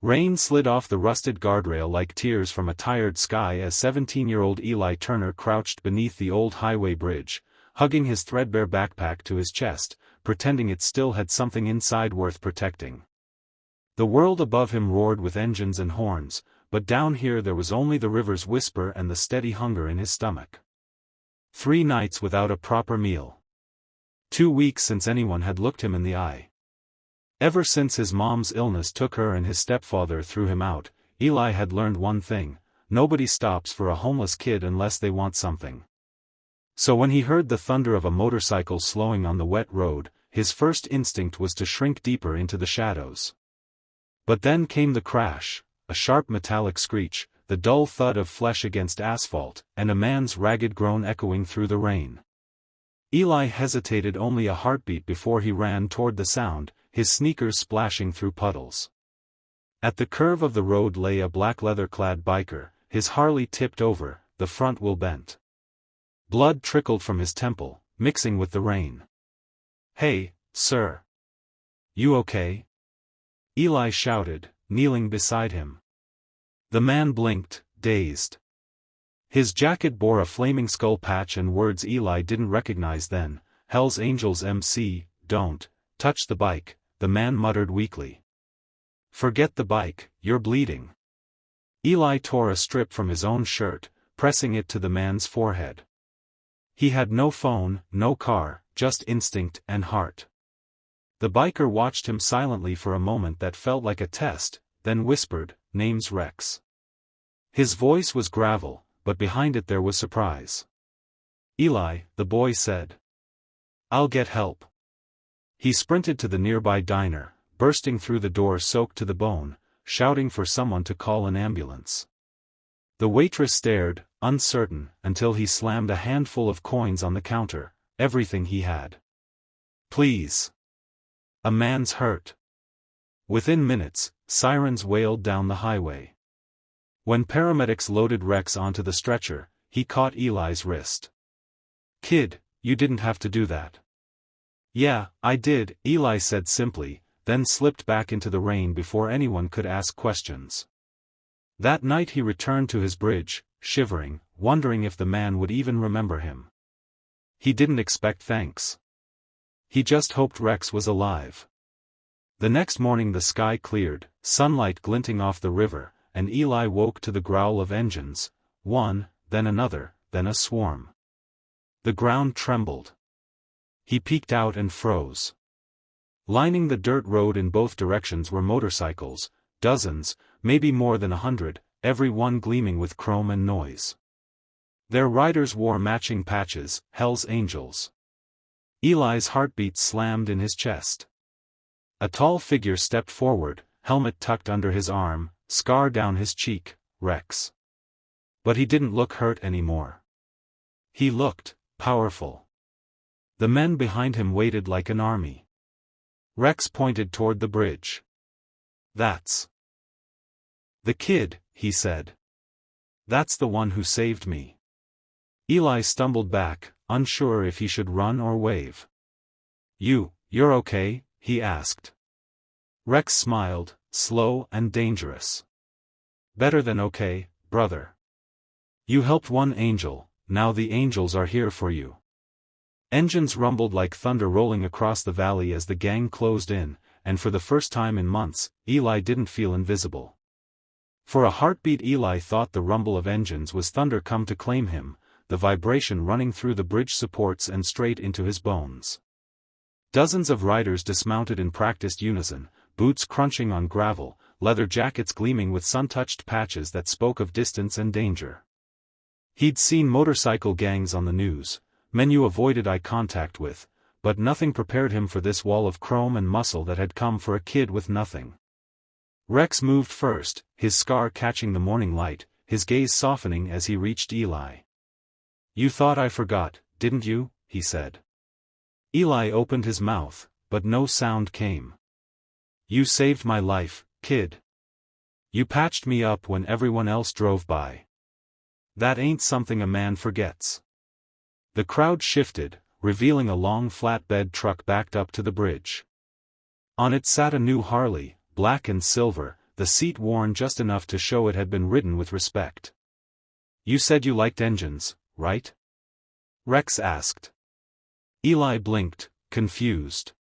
Rain slid off the rusted guardrail like tears from a tired sky as 17-year-old Eli Turner crouched beneath the old highway bridge, hugging his threadbare backpack to his chest, pretending it still had something inside worth protecting. The world above him roared with engines and horns, but down here there was only the river's whisper and the steady hunger in his stomach. 3 nights without a proper meal. 2 weeks since anyone had looked him in the eye. Ever since his mom's illness took her and his stepfather threw him out, Eli had learned one thing: nobody stops for a homeless kid unless they want something. So when he heard the thunder of a motorcycle slowing on the wet road, his first instinct was to shrink deeper into the shadows. But then came the crash, a sharp metallic screech, the dull thud of flesh against asphalt, and a man's ragged groan echoing through the rain. Eli hesitated only a heartbeat before he ran toward the sound, his sneakers splashing through puddles. At the curve of the road lay a black leather-clad biker, his Harley tipped over, the front wheel bent. Blood trickled from his temple, mixing with the rain. "Hey, sir. You okay?" Eli shouted, kneeling beside him. The man blinked, dazed. His jacket bore a flaming skull patch and words Eli didn't recognize then: "Hell's Angels MC, don't touch the bike," the man muttered weakly. "Forget the bike, you're bleeding." Eli tore a strip from his own shirt, pressing it to the man's forehead. He had no phone, no car, just instinct and heart. The biker watched him silently for a moment that felt like a test, then whispered, "Name's Rex." His voice was gravel, but behind it there was surprise. "Eli," the boy said. "I'll get help." He sprinted to the nearby diner, bursting through the door soaked to the bone, shouting for someone to call an ambulance. The waitress stared, uncertain, until he slammed a handful of coins on the counter, everything he had. "Please. A man's hurt." Within minutes, sirens wailed down the highway. When paramedics loaded Rex onto the stretcher, he caught Eli's wrist. "Kid, you didn't have to do that." "Yeah, I did," Eli said simply, then slipped back into the rain before anyone could ask questions. That night he returned to his bridge, shivering, wondering if the man would even remember him. He didn't expect thanks. He just hoped Rex was alive. The next morning the sky cleared, sunlight glinting off the river, and Eli woke to the growl of engines, one, then another, then a swarm. The ground trembled. He peeked out and froze. Lining the dirt road in both directions were motorcycles, dozens, maybe more than 100, every one gleaming with chrome and noise. Their riders wore matching patches, Hell's Angels. Eli's heartbeat slammed in his chest. A tall figure stepped forward, helmet tucked under his arm, scar down his cheek: Rex. But he didn't look hurt anymore. He looked powerful. The men behind him waited like an army. Rex pointed toward the bridge. "That's the kid," he said. "That's the one who saved me." Eli stumbled back, unsure if he should run or wave. You're okay?" he asked. Rex smiled, slow and dangerous. "Better than okay, brother. You helped one angel, now the angels are here for you." Engines rumbled like thunder rolling across the valley as the gang closed in, and for the first time in months, Eli didn't feel invisible. For a heartbeat Eli thought the rumble of engines was thunder come to claim him, the vibration running through the bridge supports and straight into his bones. Dozens of riders dismounted in practiced unison, boots crunching on gravel, leather jackets gleaming with sun-touched patches that spoke of distance and danger. He'd seen motorcycle gangs on the news, men you avoided eye contact with, but nothing prepared him for this wall of chrome and muscle that had come for a kid with nothing. Rex moved first, his scar catching the morning light, his gaze softening as he reached Eli. "You thought I forgot, didn't you?" he said. Eli opened his mouth, but no sound came. "You saved my life, kid. You patched me up when everyone else drove by. That ain't something a man forgets." The crowd shifted, revealing a long flatbed truck backed up to the bridge. On it sat a new Harley, black and silver, the seat worn just enough to show it had been ridden with respect. "You said you liked engines, right?" Rex asked. Eli blinked, confused.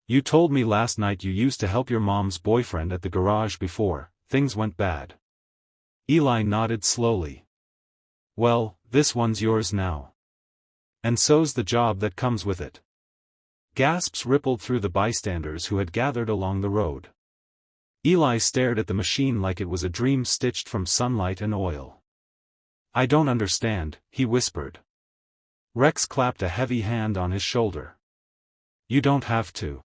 "You told me last night you used to help your mom's boyfriend at the garage before things went bad." Eli nodded slowly. "Well, this one's yours now. And so's the job that comes with it." Gasps rippled through the bystanders who had gathered along the road. Eli stared at the machine like it was a dream stitched from sunlight and oil. "I don't understand," he whispered. Rex clapped a heavy hand on his shoulder. "You don't have to.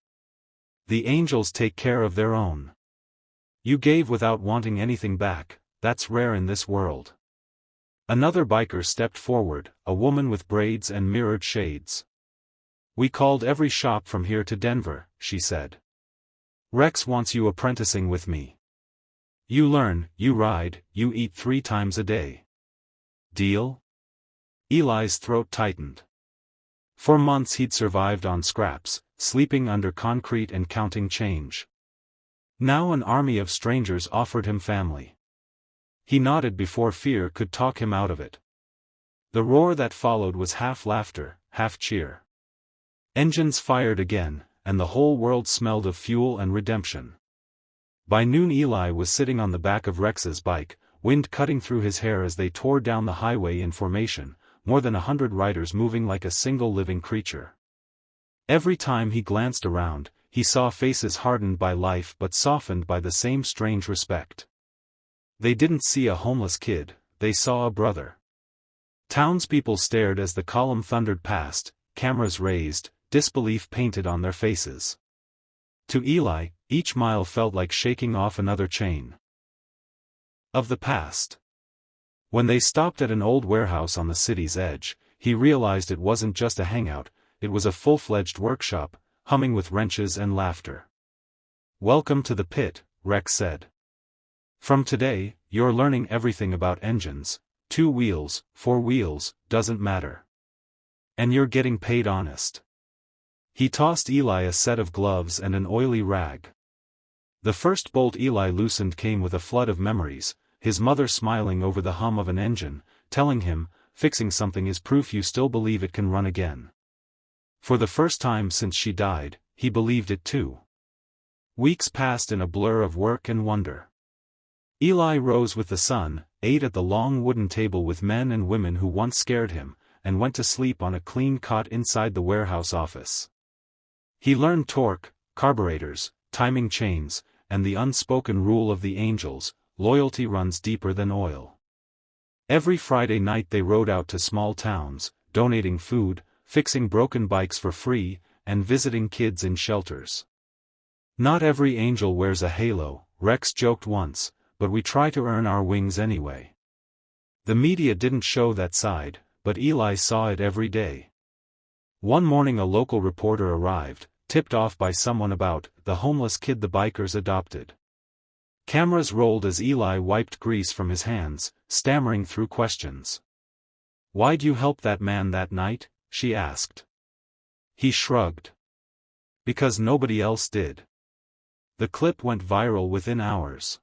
The angels take care of their own. You gave without wanting anything back, that's rare in this world." Another biker stepped forward, a woman with braids and mirrored shades. "We called every shop from here to Denver," she said. "Rex wants you apprenticing with me. You learn, you ride, you eat 3 times a day. Deal?" Eli's throat tightened. For months he'd survived on scraps, sleeping under concrete and counting change. Now an army of strangers offered him family. He nodded before fear could talk him out of it. The roar that followed was half laughter, half cheer. Engines fired again, and the whole world smelled of fuel and redemption. By noon Eli was sitting on the back of Rex's bike, wind cutting through his hair as they tore down the highway in formation, more than 100 riders moving like a single living creature. Every time he glanced around, he saw faces hardened by life but softened by the same strange respect. They didn't see a homeless kid, they saw a brother. Townspeople stared as the column thundered past, cameras raised, disbelief painted on their faces. To Eli, each mile felt like shaking off another chain of the past. When they stopped at an old warehouse on the city's edge, he realized it wasn't just a hangout, it was a full-fledged workshop, humming with wrenches and laughter. "Welcome to the pit," Rex said. "From today, you're learning everything about engines, 2 wheels, 4 wheels, doesn't matter. And you're getting paid honest." He tossed Eli a set of gloves and an oily rag. The first bolt Eli loosened came with a flood of memories, his mother smiling over the hum of an engine, telling him, "Fixing something is proof you still believe it can run again." For the first time since she died, he believed it too. Weeks passed in a blur of work and wonder. Eli rose with the sun, ate at the long wooden table with men and women who once scared him, and went to sleep on a clean cot inside the warehouse office. He learned torque, carburetors, timing chains, and the unspoken rule of the angels: loyalty runs deeper than oil. Every Friday night they rode out to small towns, donating food, fixing broken bikes for free, and visiting kids in shelters. "Not every angel wears a halo," Rex joked once, "but we try to earn our wings anyway." The media didn't show that side, but Eli saw it every day. One morning a local reporter arrived, tipped off by someone about the homeless kid the bikers adopted. Cameras rolled as Eli wiped grease from his hands, stammering through questions. "Why'd you help that man that night?" she asked. He shrugged. "Because nobody else did." The clip went viral within hours.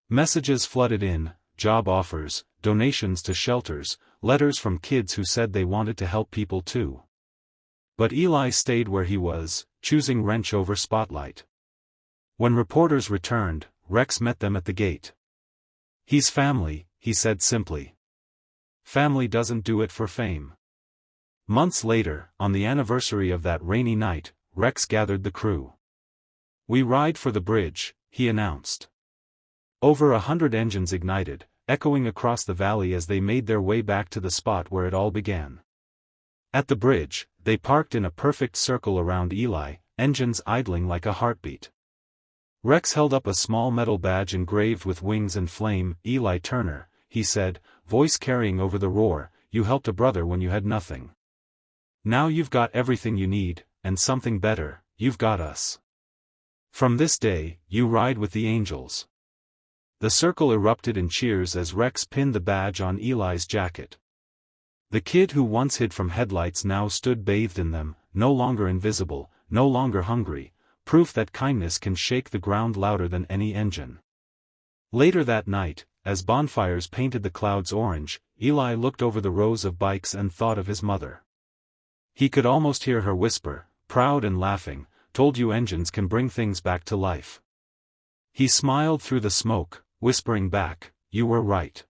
Messages flooded in, job offers, donations to shelters, letters from kids who said they wanted to help people too. But Eli stayed where he was, choosing wrench over spotlight. When reporters returned, Rex met them at the gate. "He's family," he said simply. "Family doesn't do it for fame." Months later, on the anniversary of that rainy night, Rex gathered the crew. "We ride for the bridge," he announced. Over 100 engines ignited, echoing across the valley as they made their way back to the spot where it all began. At the bridge, they parked in a perfect circle around Eli, engines idling like a heartbeat. Rex held up a small metal badge engraved with wings and flame. "Eli Turner," he said, voice carrying over the roar, "you helped a brother when you had nothing. Now you've got everything you need, and something better, you've got us. From this day, you ride with the angels." The circle erupted in cheers as Rex pinned the badge on Eli's jacket. The kid who once hid from headlights now stood bathed in them, no longer invisible, no longer hungry, proof that kindness can shake the ground louder than any engine. Later that night, as bonfires painted the clouds orange, Eli looked over the rows of bikes and thought of his mother. He could almost hear her whisper, proud and laughing, "Told you engines can bring things back to life." He smiled through the smoke, whispering back, "You were right."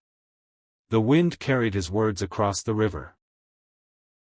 The wind carried his words across the river.